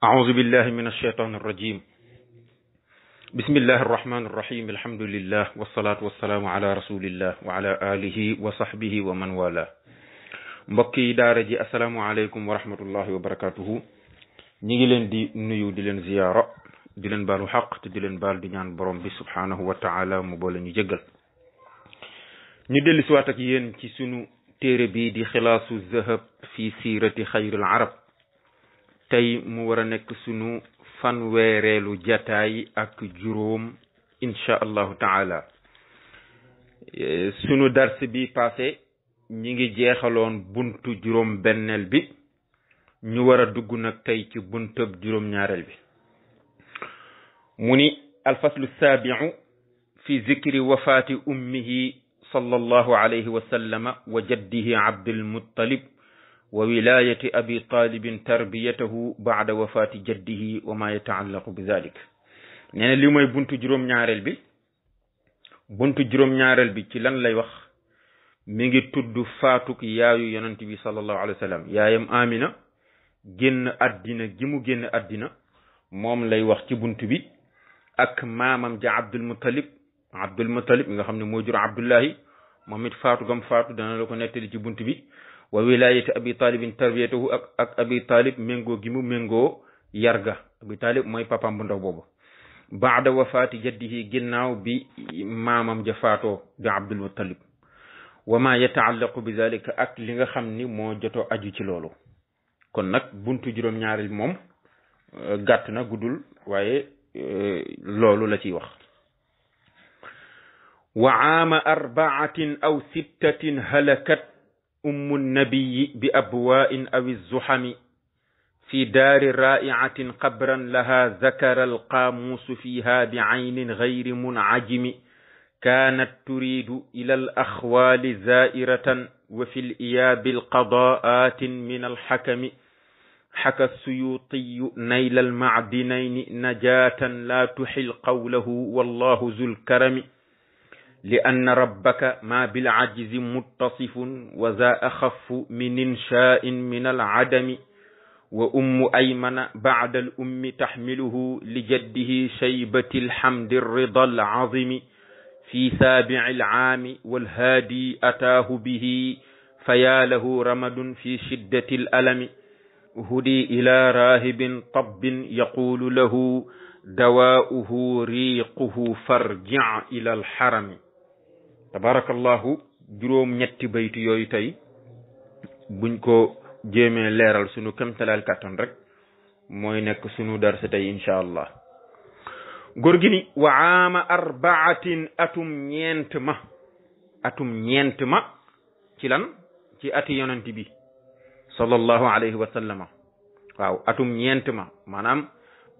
أعوذ بالله من الشيطان الرجيم بسم الله الرحمن الرحيم الحمد لله والصلاة والسلام على رسول الله وعلى آله وصحبه ومن والاه mbokki daara ji asalaamaaleykum wa rahmatullahi wa barakatuhu ñi ngi leen di nuyu di leen ziyaara di leen baalu xaq te di leen baal di ñaan borom bi subhanahu wa taala mu boole ñu jéggal ñu dellu siwaat ak yéen ci sunu téere bi di xilaasu zahab fi siirati xayril arab tey mu war a nekk sunu fanweereelu jataay ak juróom insha allahu taala sunu dars bi passé ñi ngi jeexaloon buntu juróom benneel bi ñu war a dugg nag tey ci buntub juróom ñaareel bi mu ni alfaslu saabiu fi zikri wafaati ummihi sallallahu alayhi wa sallama wa jaddihi abdul muttalib wa wilayati abi talibin tarbiyatahu baada wafaati jaddihi wa ma yataallaqu bi zalik nee na li mooy buntu juróom ñaareel bi ci lan lay wax mi ngi tudd faatuk yaayu yonent bi sallallahu alayhi wa sallam yaayam Amina génn addina gi mu génn addina moom lay wax ci buntu bi ak maamam ja Abdul Muttalib nga xam ne moo jur Abdullahi moom it faatu gam faatu dana la ko nettali ci buntu bi wa wilayati abi talibin tarbiyatahu ak abi talib méngoo gi mu méngoo yarga abi talib mooy papam bu ndaw boobu baada wafaati jaddihi ginnaaw bi maamam ja faatoo di Abdul Muttalib wa ma yataallaqu bi zalika ak li nga xam ni moo joto aju ci loolu kon nag buntu juróom-ñaareel moom gàtt na guddul waaye loolu la ciy wax wa aama arbaatin aw sittatin halakat ummu nabiyi bi abwaa'in aw zuhami fi daari raa'iatin qabran laha zakara alqaamuusu fiha bi aynin gayri munajimi kaanat turiidu ila al axwaali zaa'iratan wa fi l iyaabi alqadaa'aatin min alxakami xaka suyuutiyu nayla almacdinayni najaatan laa tuxil qawlahu wallahu zul karami li anna rabbaka ma bil ajzi muttasifun wa za axafu min inshaa'in min alcadami wa ummu aymana bacda al ummi taxmiluhu li jaddihi shaybati alxamdi rida alcazimi fi saabici alcaami walhaadi ataahu bihi fayaa lahu ramadun fi shiddati alalami hudi ila raahibin tabbin yaquulu lahu dawaa'uhu riiquhu farjic ila alxarami tabarakallahu juróom ñetti baytu yooyu tey buñ ko jéemee leeral sunu kemtalaal kàttan rek mooy nekk sunu darse tey insha allah góor gi ni wa aama arbaatin atum ñeent ma ci lan ci ati yonent bi sallallahu alayhi wa sallama waaw atum ñeent ma maanaam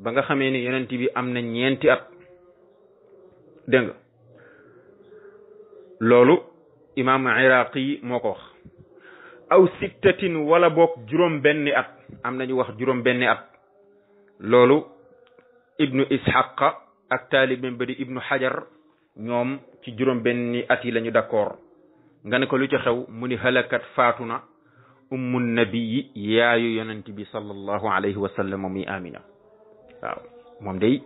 ba nga xamee ni yonent bi am na ñeenti at dégg nga loolu imam iraqi moo ko wax aw sittatin wala boog juróom benni at am nañu wax juróom benni at loolu ibnu ishaqa ak taalibem ba di ibnu hajar ñoom ci juróom benni at yi la ñu d'accord nga ne ko lu ci xew mu ni halakat faatu na ummu nabiyi yaayu yonent bi sallallahu alayhi wa sallam muy amina waaw moom day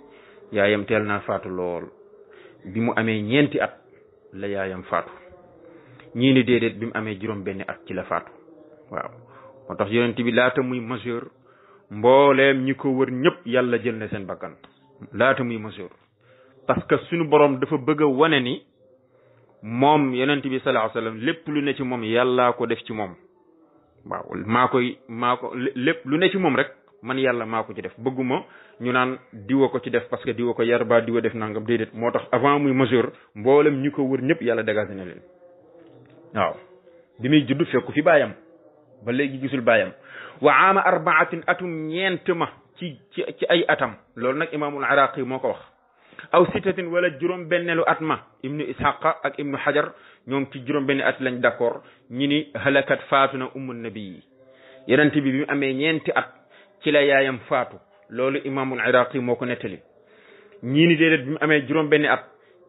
yaayam teel naa faatu lool bi mu amee ñeenti at la yaayam faatu ñii ni déedéet bi mu amee juróom benni at ci la faatu waaw moo tax yonent bi laata muy majeur mbooleem ñi ko wër ñëpp yàlla jël na seen bakkan laata muy majeur parce que suñu borom dafa bëgg a wane ni moom yonent bi sallallahu alayhi wasallam lépp lu ne ci moom yàllaa ko def ci moom waaw maa ko lépp lu ne ci moom rek man yàlla maa ko ci def bëgguma ñu naan diwa ko ci def parce que diwa ko yar ba diwa def nangam déedéet moo tax avant muy majeur mboolem ñi ko wër ñëpp yàlla dégagé na leen waaw bi muy judd fekku fi baayam ba léegi gisul baayam wa aama arbaatin atum ñeent ma ci ay atam loolu nag imaamul iraqi moo ko wax aw sittatin wala juróom benneelu at ma ibnu ishaqa ak ibnu hajar ñoom ci juróom benni at lañ d'accord ñi ni halakat faatu na ummu nabi yi yonent bi mu amee ñeenti at ci la yaayam faatu loolu imaamul iraqi moo ko nettali ñii ni déedéet bi mu amee juróom benni at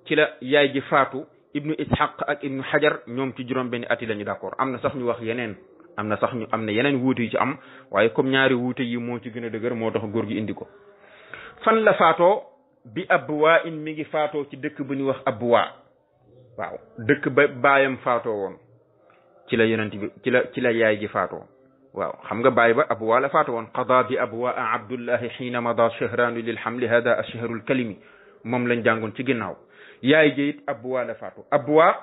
ci la yaay ji faatu ibnu ishaq ak ibnu hajar ñoom ci juróom benni at yi la ñu d'accord am na sax ñu wax yeneen am na sax ñu am na yeneen wuute yu ci am waaye comme ñaari wuute yi moo ci gën a dëgër moo tax góor gi indi ko. fan la faatoo bi Abwa in mi ngi faatoo ci dëkk bu ñuy wax Abwa waaw dëkk ba baayam faatoo woon ci la yonent bi ci la yaay ji faatoo waaw xam nga baay ba Abwa la faatoo woon qada bi Abwa Abdullahi xiina mada shahraanu lil hamli hada ashharul kalimi moom lañ jàngoon ci ginnaaw yaay ji it Abwa la faatoo Abwa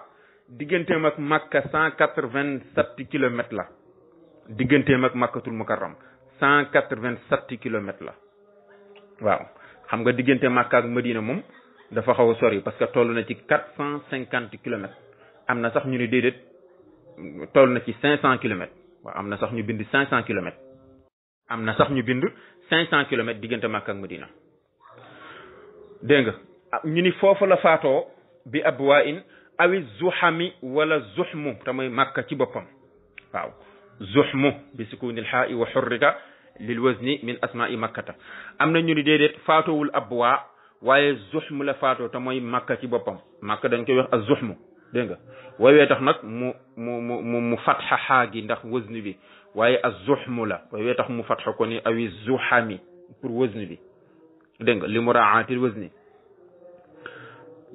digganteem ak Makka 187 kilomètres la digganteem ak Makkatul Mukarram 187 kilomètres la waaw xam nga diggante Makka ak Madina moom dafa xaw a sori parce que toll na ci 450 kilomètres am na sax ñu ne déedéet toll na ci 500 kilomètres waaw am na sax ñu bind 500 kilomètres am na sax ñu bind 500 kilomètres diggante Makka ak Madina dégg nga ñu ni foofu la faatoo bi Abwa in awi zuhami wala zuhmu te mooy Makka ci boppam waaw zuhmu bi sukunil xaa'i wa xurrika lil wazni min asma'i makkata am na ñu ni déedéet faatoowul Abwa waaye zuhmu la faatoo te mooy Makka ci boppam Makka dañ koy wax ak zuhmu dégg nga waywee tax nag mu fatxa xaagi ndax wazni bi waaye ak zuhmu la waywee tax mu fatxa ko ni awi zuhami pour wazni bi dégg nga li muraatil wazni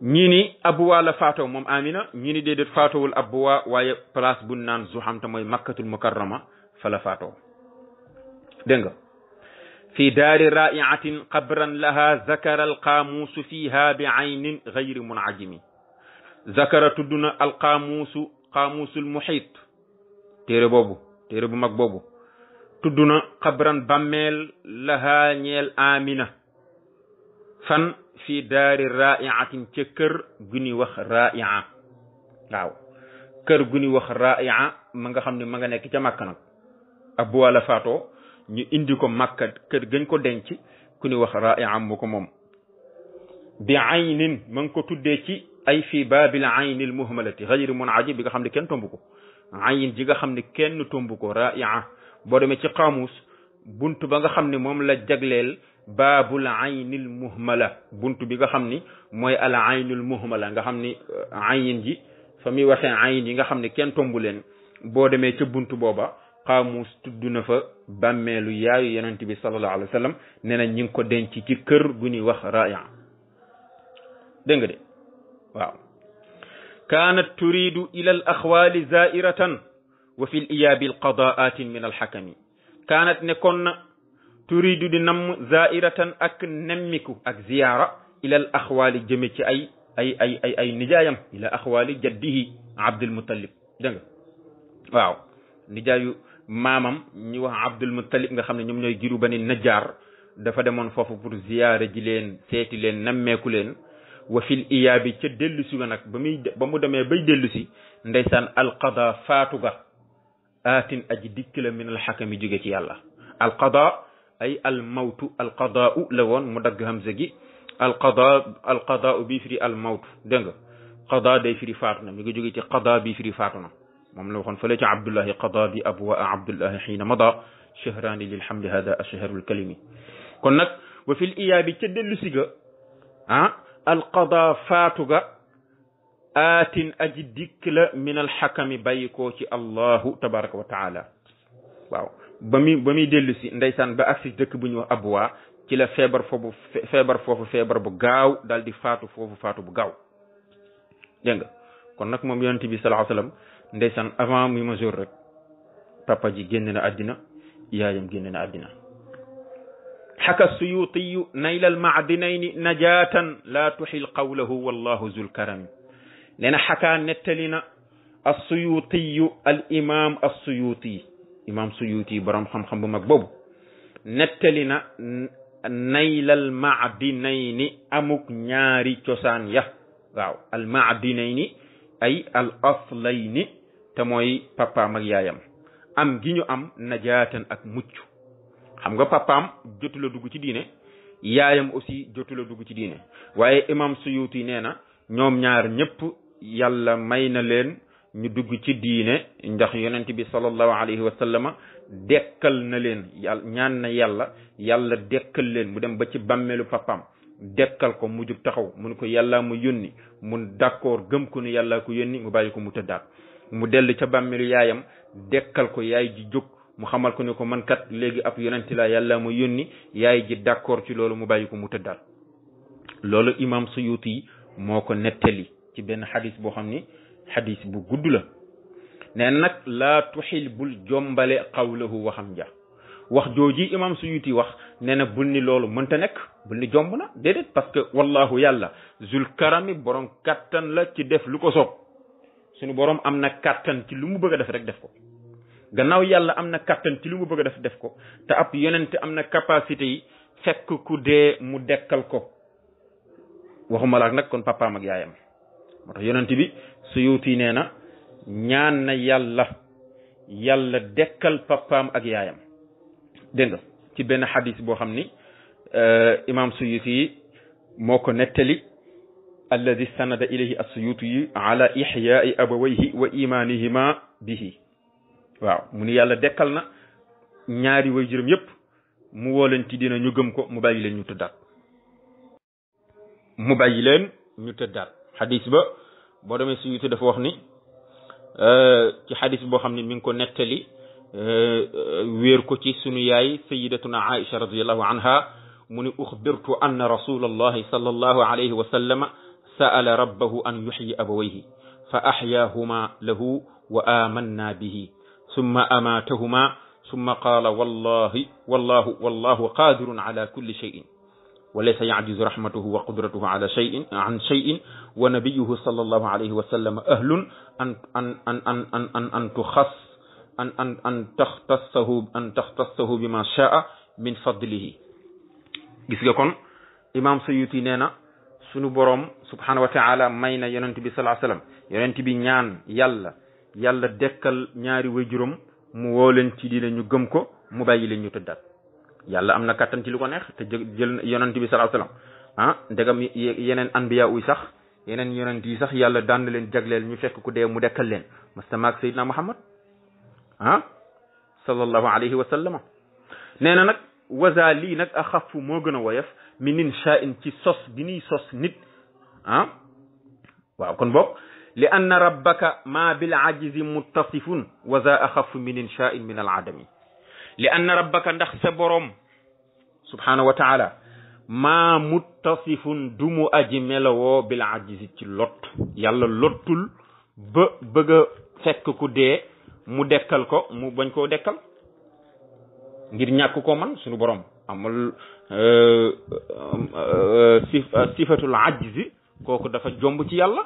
ñii ni Abwa la faatoo moom Amina ñii ni déedéet faatoowul Abwa waaye place bu naan Zuham te mooy Makkatul Mukarrama fa la faatoo dégg nga fi daari raiatin qabran laha zakara alqaamuusu fiha bi aynin gayri munajimi zakara tudd na alqaamuusu qaamuusul muhiit téere bu mag boobu tudd na qabran bammeel laha ñeel Amina fan fi daari raiatin ca kër gu ñuy wax raia waaw kër gu ñuy wax raia ma nga xam ne ma nga nekk ca Makka nag Abwa la faatoo ñu indi ko Makka kër gañ ko denc ku ñuy wax raia mu ko moom bi aynin ma nga ko tuddee ci ay fi baabil aynil muhmalati ghayri munajim bi nga xam ne kenn tomb ko ayin ji nga xam ne kenn tomb ko raia boo demee ci qaamus buntu ba nga xam ne moom la jagleel baabul aynil muhmala buntu bi nga xam ni mooy al aynul muhmala nga xam ni ayin ji fa muy waxee ayin yi nga xam ne kenn tombu leen boo demee ca buntu booba xaamuus tudd na fa bàmmeelu yaayu yonent bi sallallahu alayhi wa sallam nee na ñi ngi ko denc ci kër gu ñuy wax raaya dégg nga de waaw kaanat turidu ila al axwaali zairatan wa fi l iyaabi al qadaatin min al xakami kaanat nekkoon na turidu di namm zairatan ak nemmiku ak ziyaara ila al axwaali jëme ci ay nijaayam ila axwaali jaddihi Abdul Muttalib dégg nga waaw nijaayu maamam ñu wax Abdul Muttalib nga xam ne ñoom ñooy giru bani Najjaar dafa demoon foofu pour ziyaara ji leen seeti leen nemmeeku leen wa fil iyaabi ca dellu si ga nag ba mu demee bay dellu si ndeysaan alqada faatu ga aatin aji dikk la min alxakami jóge ci yàlla alqada ay almawtu alqadaau la woon mu dagg hamza gi alqadaau bii firi almawtu dégg nga qada day firi faatu na mi ngi jóge ci qada bii firi faatu na moom la waxoon fële ci Abdullahi qada bi abwaa Abdullahi xiina mada shahraani lilhamdi hada ashharul kalimi kon nag wa fil iyaabi ca dellu si ga alqada faatu ga aatin aji dikk la min alxakami bàyyi koo ci allahu tabaraka wa taala waaw ba muy dellu si ndeysaan ba agsi dëkk bu ñu wax Abwa ci la feebar foofu feebar bu gaaw daal di faatu foofu faatu bu gaaw dégg nga kon nag moom yonent bi sallallahu alayhi wasallam ndeysaan avant muy majeur rek papa ji génn na àddina yaayam génn na àddina xaka suyutiyu nayla almaadinayni najatan la tuxil qawlahu wallahu zul karami nee na xakaa nettali na assuyutiyu al imam assuyuti imam suyuti borom xam-xam bu mag boobu nettali na naylal maadinayni amuk ñaari cosaan ya waaw al maadinayni ay al aslayni te mooy papaam ak yaayam am gi ñu am najaatan ak mucc xam nga papaam jotu la dugg ci diine yaayam aussi jotu la dugg ci diine waaye imam suyuti nee na ñoom ñaar ñëpp yàlla may na leen ñu dugg ci diine ndax yonent bi sallallahu alayhi wa sallama dekkal na leen yàlla ñaan na yàlla dekkal leen mu dem ba ci bàmmeelu papaam dekkal ko mu jug taxaw mun ko yàlla mu yónni mun d'accord gëm ko ni yàlla ko yónni mu bàyyi ko mu tëddaat mu dellu ca bàmmeelu yaayam dekkal ko yaay ji jóg mu xamal ko ne ko man kat léegi ab yonent la yàlla mu yónni yaay ji d'accord ci loolu mu bàyyi ko mu tëddaat loolu imam Suyuti moo ko nettali ci benn xadis boo xam ni xadis bu gudd la nee nag laa tuxil bul jombale qawlahu waxam ja wax jooji imam Suyuti wax nee na bul ni loolu mënta nekk bul ni jomb na déedéet parce que wallahu yàlla zul karami borom kattan la ci def lu ko soob suñu borom am na kattan ci lu mu bëgg a def rek def ko gannaaw yàlla am na kattan ci lu mu bëgg a def ko te ab yonent am na capacité yi fekk ku dee mu dekkal ko waxuma laak nag kon papaam ak yaayam moo tax yonent bi Suyuti nee na ñaan na yàlla dekkal papaam ak yaayam dégg nga ci benn xadis boo xam ni imam Suyuti moo ko nettali alladi sanada ilayhi as-Suyuti ala ihyaai abawayhi wa imanihima bihi waaw mu ni yàlla dekkal na ñaari way juróom yépp mu woo leen ci dina ñu gëm ko mu bàyyi leen ñu tëddaat xadis ba boo demee Suyuti dafa wax ni ci xadis boo xam ne mi ngi ko nettali wéer ko ci sunu yaay sayidatuna Aisha radiyallahu anha mu ni uxbirtu anna rasulallahi sallallahu alayhi wa sallama sa'ala rabbahu an yuxyi abawayhi fa axyaahuma lahu wa amanna bihi summa amaatahuma summa qaala wallahu qadirun ala kulli shay'in wa laysa ya'jizu rahmatuhu wa qudratuhu ala shay'in an shay'in wa nabiyuhu sallallahu alayhi wa sallam ahlun an taxtassahu bima sha'a min fadlihi. gis nga kon imam Suyuti nee na sunu borom subhanahu wa ta'ala may na yonent bi sallallahu alayhi wa sallam yonent bi ñaan yàlla dekkal ñaari waajuram mu woo leen ci diine ñu gëm ko mu bàyyi leen ñu tëddaat yàlla am na kattan ci lu ko neex te jël yonent bi sallallahu alayhi wasallam ndegam yeneen anbiya uy sax yeneen yonent yi sax yàlla daan na leen jagleel ñu fekk ku dee mu dekkal leen mastamaak Seydina Muhammad sallallahu alayhi wa sallam nee na nag waza lii nag a xafu moo gën a woyof min insha'in ci sos bi ñuy sos nit waaw kon boog li anna rabbaka ma bil ajizi muttasifun wa za axafu min insha'in min al adami li anna rabbaka ndax sa borom subhanahu wa ta'ala ma muttasifun du mu aji melowoo bil ajizi ci lot yàlla lottul ba bëgg a fekk ku dee mu dekkal ko mu bañ koo dekkal ngir ñàkk ko man suñu borom amul sifatul ajzi kooku dafa jomb ci yàlla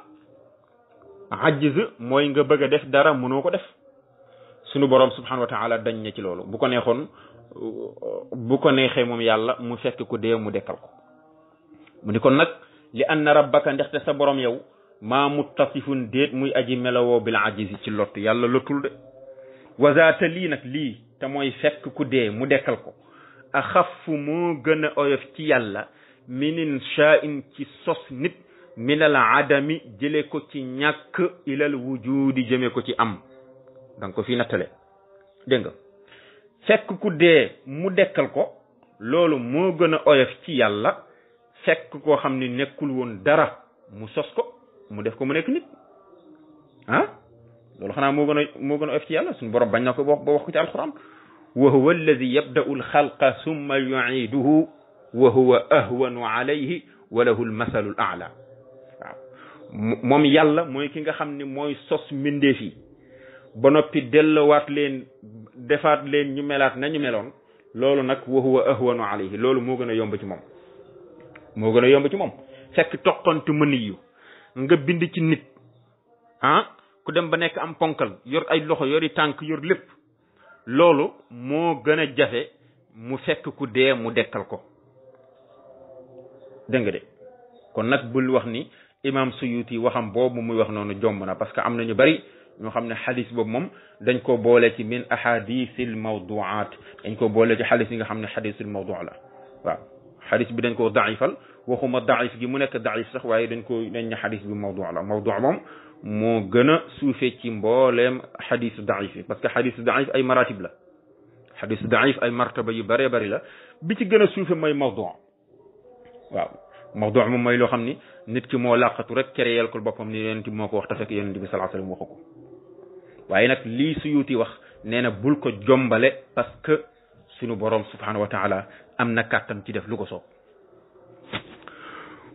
ajiz mooy nga bëgg a def dara mënoo ko def sunu borom subhanahu wa ta'ala dañ ne ci loolu bu ko neexee moom yàlla mu fekk ku dee mu dekkal ko mu ni kon nag li anna rabbaka ndaxte sa borom yow maa muttasifun déet muy aji melowoo bil ajizi ci lott yàlla lottul de wazaata lii nag lii te mooy fekk ku dee mu dekkal ko axafu moo gën a oyof ci yàlla minin sha'in ci sos nit minal adami jële ko ci ñàkk ilal wujudi jëme ko ci am danga ko fi nattale dégg nga fekk ku dee mu dekkal ko loolu moo gën a oyof ci yàlla fekk koo xam ni nekkul woon dara mu sos ko mu def ko mu nekk nit loolu xanaa moo gën a oyof ci yàlla suñu borom bañ na ko ba wax ko ci alquran wa huwa alladi yabda'u alxalqa summa yu'iduhu wa huwa ahwanu alayhi wa lahu almasalu al a'la moom yàlla mooy ki nga xam ne mooy sos mbindeef yi ba noppi dellowaat leen defaat leen ñu melaat nañu meloon loolu nag wa huwa ahwanu alayhi loolu moo gën a yomb ci moom fekk toqantu mëni nga bind ci nit ku dem ba nekk am ponkal yor ay loxo yori tànk yor lépp loolu moo gën a jafe mu fekk ku dee mu dekkal ko dégg nga de kon nag bul wax ni imam Suyuti waxam boobu muy wax noonu jomb na parce que am na ñu bari ñoo xam ne xadis boobu moom dañ ko boole ci min ahadisil mawduat dañ ko boole ci xadis yi nga xam ne xadisul mawdu la waaw xadis bi dañ ko daifal waxuma daif gi mu nekk daif sax waaye dañ ne xadis bi mawdu la mawdu moom moo gën a suufee ci mbooleem xadisu daif yi parce que xadisu daif ay maratib la xadisu daif ay martaba yu bëree bëri la bi ci gën a suufe mooy mawdu waaw mawdu moom mooy loo xam ni nit ki moo làqatu rek créel ko boppam ni yonent bi moo ko wax te fekk yonent bi sallallahu alayhi wasallam waxu ko waaye nag lii Suyuti wax nee na bul ko jombale parce que sunu borom subhanahu wa taala am na kàttan ci def lu ko soob.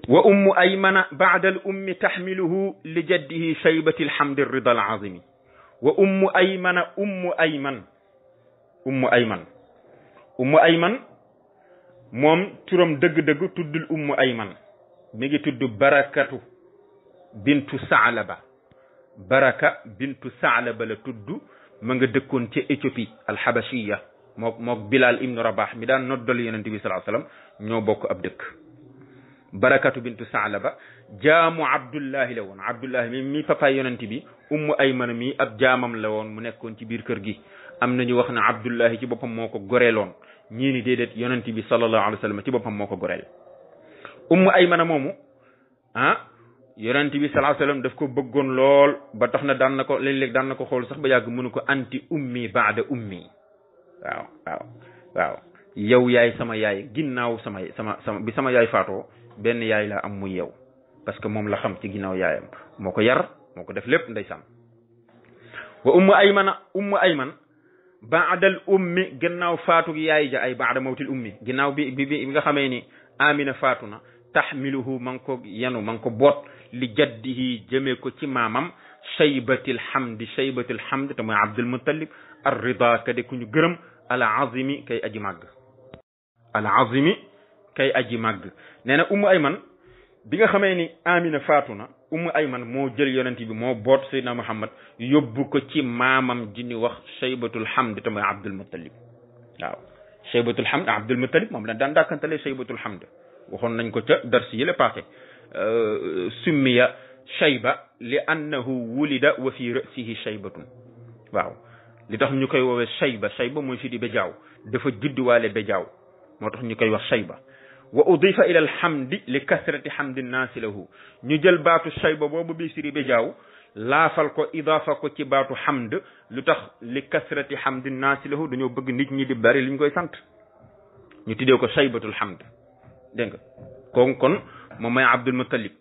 wa ummu aymana baada al ummi taxmiluhu li jaddihi shaybati alhamdi rida al azimi wa ummu aymana ummu ayman moom turam dëgg-dëgg tuddul ummu ayman mi ngi tudd barakatu bintu saalaba la tudd ma nga dëkkoon ca Éthiopie alxabashiya mook Bilal ibnu Rabah mi daan noddal yonent bi sallallahu alayhi wasallam ñoo bokk ab dëkk. barakatu bintu saalaba jaamu abdullahi la woon abdullahi mi papa yonent bi ummu ayman mi ab jaamam la woon mu nekkoon ci biir kër gi. am nañu wax ne abdullahi ci boppam moo ko goreeloon ñii ni déedéet yonent bi sallallahu alayhi wasallam ci boppam moo ko goreel. ummu aymana moomu yonent bi sallallahu alayhi wasallam daf ko bëggoon lool ba tax na daan na ko léeg-léeg daan na ko xool sax ba yàgg mënu ko anti ummi baada ummi waaw yow yaay sama yaay ginnaaw sama bi sama yaay faatoo benn yaay laa am muy yow parce que moom la xam ci ginnaaw yaayam moo ko yar moo ko def lépp ndeysaan. wa ummu ayman baadal ummi ginnaaw faatu yaay ja ay baada mawtil ummi ginnaaw bi nga xamee ni amina faatu na taxmiluhu ma ngi ko yenu ma ngi ko boot li jaddihi jëmee ko ci maamam shaybatil hamdi te mooy abdul muttalib ar rida ka de ku ñu gërëm al azimi kay aji màgg nee na ummu ayman bi nga xamee ni amina faatu na ummu ayman moo jël yonent bi moo boot sayyidina muhammad yóbbu ko ci maamam ji ni wax shaybatul hamd te mooy abdul muttalib waaw shaybatul hamd abdul muttalib moom la daan dàkkantalee shaybatul hamd waxoon nañ ko ca darsi yële passé summiya shayba li annahu wulida wa fi ra'sihi shaybatun waaw li tax ñu koy woowee shayba mooy firi bejaaw dafa judduwaale bejaaw moo tax ñu koy wax shayba wa udifa ila alhamdi li kasrati hamdi nnaasi lahu ñu jël baatu shayba boobu bi firi bejaaw laafal ko idaafa ko ci baatu hamd lu tax li kasrati hamdi nnaasi lahu dañoo bëgg nit ñi di bari li ñu koy sant ñu tuddee ko shaybatul hamd dégg nga kon moom mooy abdul muttalib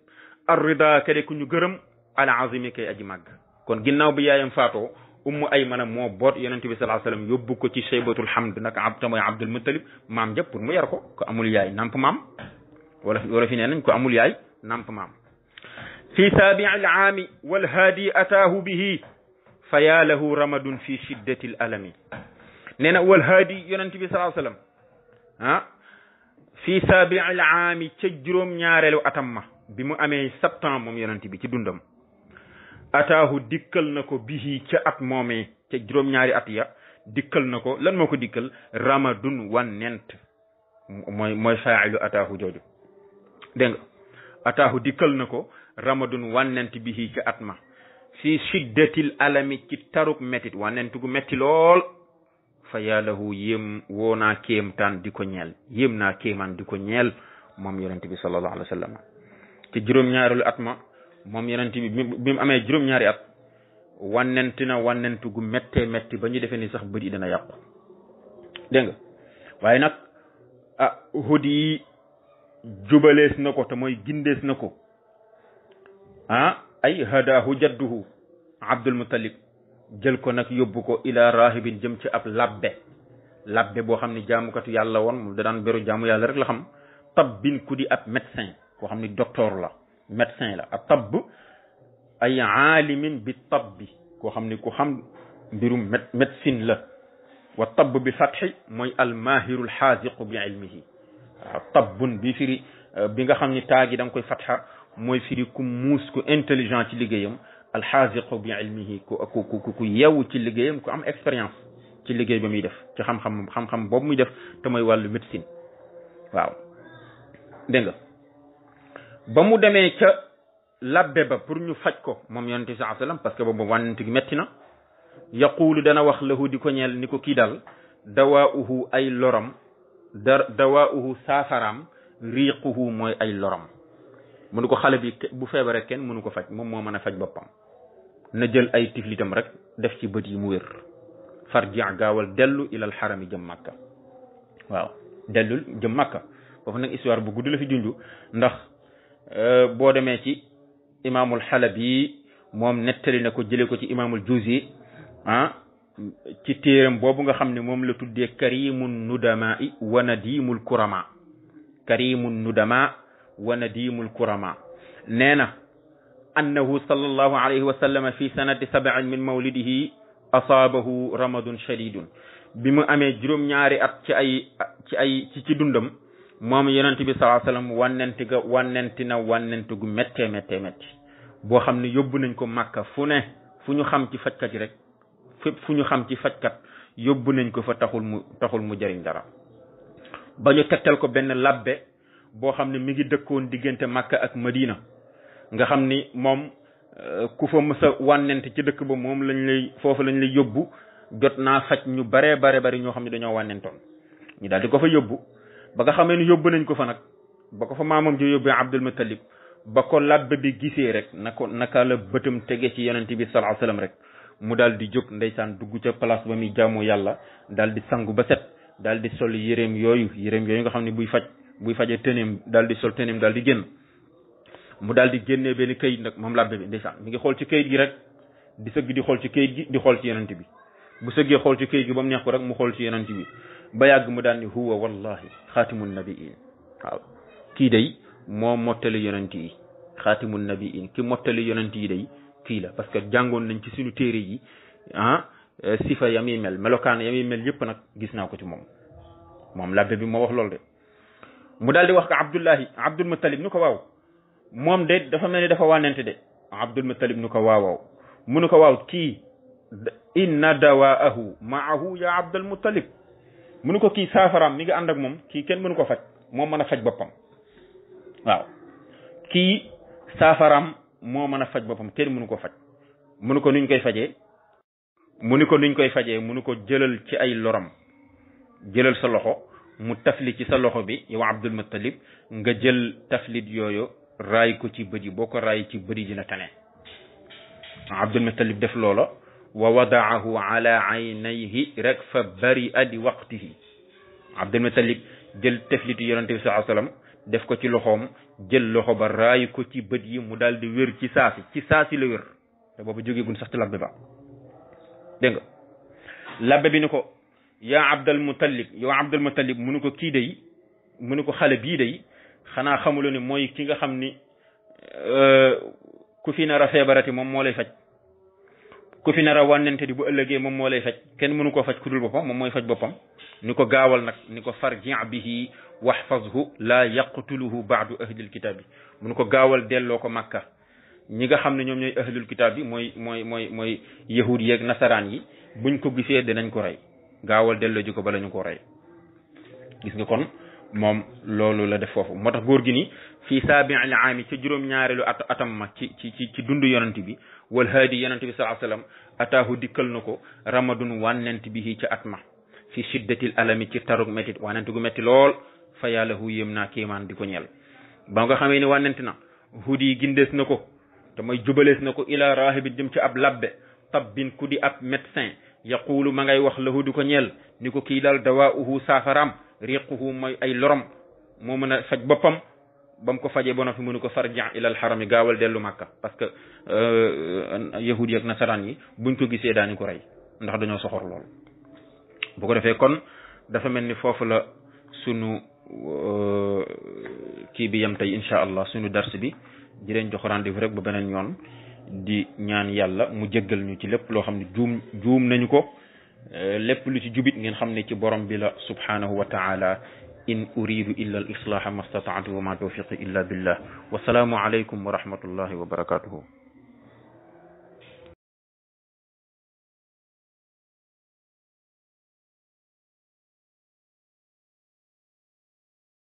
ar-rida kade ku ñu gërëm al azimi kay aji màgg kon ginnaaw bi yaayam faatoo ummu aymana moo boot yonent bi sallallahu alayhi wasallam yóbbu ko ci shaybatul hamd nag te mooy abdul muttalib maam ja pour mu yar ko amul yaay namp maam wala fi nee nañ ko amul yaay namp maam fi sabi'il aami wal haadi ataahu bihi fa yaa lahu ramadun fi shiddati al alami nee na wal haadi yonent bi sallallahu alayhi wasallam fi sabi'il aami ca juróom-ñaareelu atam ma bi mu amee 7 ans moom yonent bi ci dundam ataahu dikkal na ko bihi ca at moomee ca juróom-ñaari at ya dikkal na ko lan moo ko dikkal ramadun wannent mooy faa'ilu ataahu jooju dégg nga ataahu dikkal na ko ramadun wannent bihi ca at ma fi shiddatil alami ci taruk métit wannent gu métti lool fa yàllahu yéem woo naa kéemtaan di ko ñeel yéem naa kéemaan di ko ñeel moom yonent bi sallallahu alayhi wa sallam ci juróom-ñaareelu at ma moom yonent bi bi mu amee juróom-ñaari at wannent gu métti ba ñu defee ni sax bët yi dana yàqu dégg nga waaye nag hudi yi jubalees na ko te mooy gindees na ko ay hadahu jadduhu abdul muttalib jël ko nag yóbbu ko ila rahibin jëm ci ab labbe boo xam ne jaamukatu yàlla woon mu da daan beru jaamu yàlla rek la xam tabbin ku di ab médecin koo xam ne docteur la médecin la a tabb ay aalimin bi tabbi koo xam ne ku xam mbirum médecine la wa tabb bi fatxi mooy almahiru alxaziqu bi ilmihi waaw tabbun bi firi bi nga xam ni taagi da nga koy fatxa mooy firi ku muus ku intelligent ci liggéeyam alxaziqu bi ilmihi ku yeewu ci liggéeyam ku am expérience ci liggéey ba muy def ci xam-xam boobu muy def te mooy wàllu médecine waaw dégg nga ba mu demee ca labbe ba pour ñu faj ko moom yonente bi sallallahu alayhi wasallam parce que boobu wànnent gi metti na yaquulu dana wax lahu di ko ñeel ni ko kii daal dawaa'uhu ay loram dawaa'uhu saafaraam riiquhu mooy ay loram mu ne ko xale bi bu feebaree kenn mënu ko faj moom moo mën a faj boppam na jël ay tiflitam rek def ci bët yi mu wér farji gaawal dellu ilal xarami jëm Makka waaw dellul jëm Makka foofu nag histoire bu gudd la fi junju ndax boo demee ci imaamul Xalabi moom nettali na ko jëlee ko ci imaamul Juzi ci téeram boobu nga xam ne moom la tuddee karimun nudama wa nadimul kurama karimun nudama wa nadimul kurama nee na annahu sallallahu alayhi wa sallam fi sanati 7 min mawlidihi asaabahu ramadun shadidun bi mu amee juróom-ñaari at ci dundam moom yonent bi sallallahu alayhi wa sallam wànnenti gu méttee métti boo xam ne yóbbu nañ ko Makka fu ñu xam ci fajkat yi rek fépp fu ñu xam ci fajkat yóbbu nañ ko fa taxul mu jëriñ dara ba ñu tegtal ko benn labbe boo xam ne mi ngi dëkkoon diggante Makka ak Madina nga xam ni moom ku fa mës a wànnent ci dëkk ba moom foofu lañ lay yóbbu jot naa faj ñu bare ñoo xam ne dañoo wànnentoon ñu daal di ko fa yóbbu ba nga xamee ni yóbbu nañ ko fa nag ba ko fa maamam ji yóbbee Abdul Muttalib ba ko labbe bi gisee rek naka la bëtam tege ci yonent bi sallallahu alayhi wasallam rek mu daal di jóg ndeysaan dugg ca place ba muy jaamu yàlla daal di sangu ba set daal di sol yéreem yooyu nga xam ne buy faje tëneem daal di sol tëneem daal di génn mu daal di génnee benn kayit nag moom labbe bi ndeysaan mi ngi xool ci kayit gi rek di sëgg di xool ci kayit gi di xool ci yonent bi bu sëggee xool ci kayit gi ba mu neex ko rek mu xool ci yonent bi ba yàgg mu daal ni huwa wallahi xaatimun nabiin waaw kii day moo mottali yonent yi xaatimun nabiin ki mottali yonent yi day kii la parce que jàngoon nañ ci suñu téere yi sifa ya muy mel melokaan ya muy mel yëpp nag gis naa ko ci moom labbe bi moo wax loolu de mu daal di wax ko Abdul Muttalib ni ko waaw moom de dafa mel ni dafa wànnente de Abdul Muttalib ni ko waaw mu ni ko waaw kii inna dawaahu maahu ya Abdul Muttalib mu ni ko kii saafaraam mi ngi ànd ak moom kii kenn mënu ko faj moom mën a faj boppam waaw kii saafaraam moo mën a faj boppam kenn mënu ko faj mu ni ko nuñ koy fajee mu ni ko jëlal ci ay loram jëlal sa loxo mu tafli ci sa loxo bi yow Abdul Muttalib nga jël taflit yooyu raay ko ci bët yi boo ko raay ci bët yi dina tane Abdul Muttalib def loola wa wadaahu ala aynayhi rek fa bari adi waqtihi Abdul Muttalib jël taflitu yonente bi sallallahu alayhi wasallam def ko ci loxoom jël loxo ba raay ko ci bët yi mu daal di wér ci saasi la wér te boobu jógeegun sax ci labbe ba dégg nga labbe bi ni ko yaa Abdul Muttalib yow Abdul Muttalib mu ni ko kii day mu ni ko xale bii day xanaa xamuloo ni mooy ki nga xam ni ku fi nar a feebarati moom moo lay faj ku fi nar a wànnente di bu ëllëgee moom moo lay faj kenn mënu koo faj ku dul boppam moom mooy faj boppam ni ko gaawal nag ni ko farji bihi waxfazhu laa yaqtuluhu baadu ahlil kitaab bi mu ni ko gaawal delloo ko Makka ñi nga xam ne ñoom ñooy ahlul kitaab bi mooy yahud yeeg nasaraan yi buñ ko gisee dinañ ko rey gaawal delloo ji ko bala ñu ko rey gis nga kon moom loolu la def foofu moo tax góor gi ni fii saabi'il aami ca juróom-ñaareelu atam ma ci dundu yonent bi wal haadi yonent bi sallallahu alayhi wasallam ataahu dikkal na ko ramadun wànnent bi ca at ma fi shiddatil alami ci tarug métit wànnent gu métti lool fa yàlla hu yéem naa kéemaan di ko ñeel ba nga xamee ni wànnent na hudi gindees na ko te mooy jubalees na ko ila rahibin jëm ci ab labbe tabbin ku di ab médecin yaqulu ma ngay wax lahu di ko ñeel ni ko kii daal dawaa'uhu saafaram riquhu mooy ay lorom moo mën a faj boppam ba mu ko fajee ba noppi mënu ko farja ilal xarami gaawal dellu Makka parce que yahudi ak nasaraan yi buñ ko gisee daani ko rey ndax dañoo soxor lool bu ko defee kon dafa mel ni foofu la sunu kii bi yam tey incha allah sunu dars bi di leen jox rendez-vous rek ba beneen yoon di ñaan yàlla mu jéggal ñu ci lépp loo xam ne juum nañu ko lépp lu ci jubit ngeen xam ne ci borom bi la subhanahu wa ta'ala in uridu illa al islaha ma stata'tu wa ma tawfiqi illa billah wa salaamu alaykum wa rahmatullahi wa barakatuhu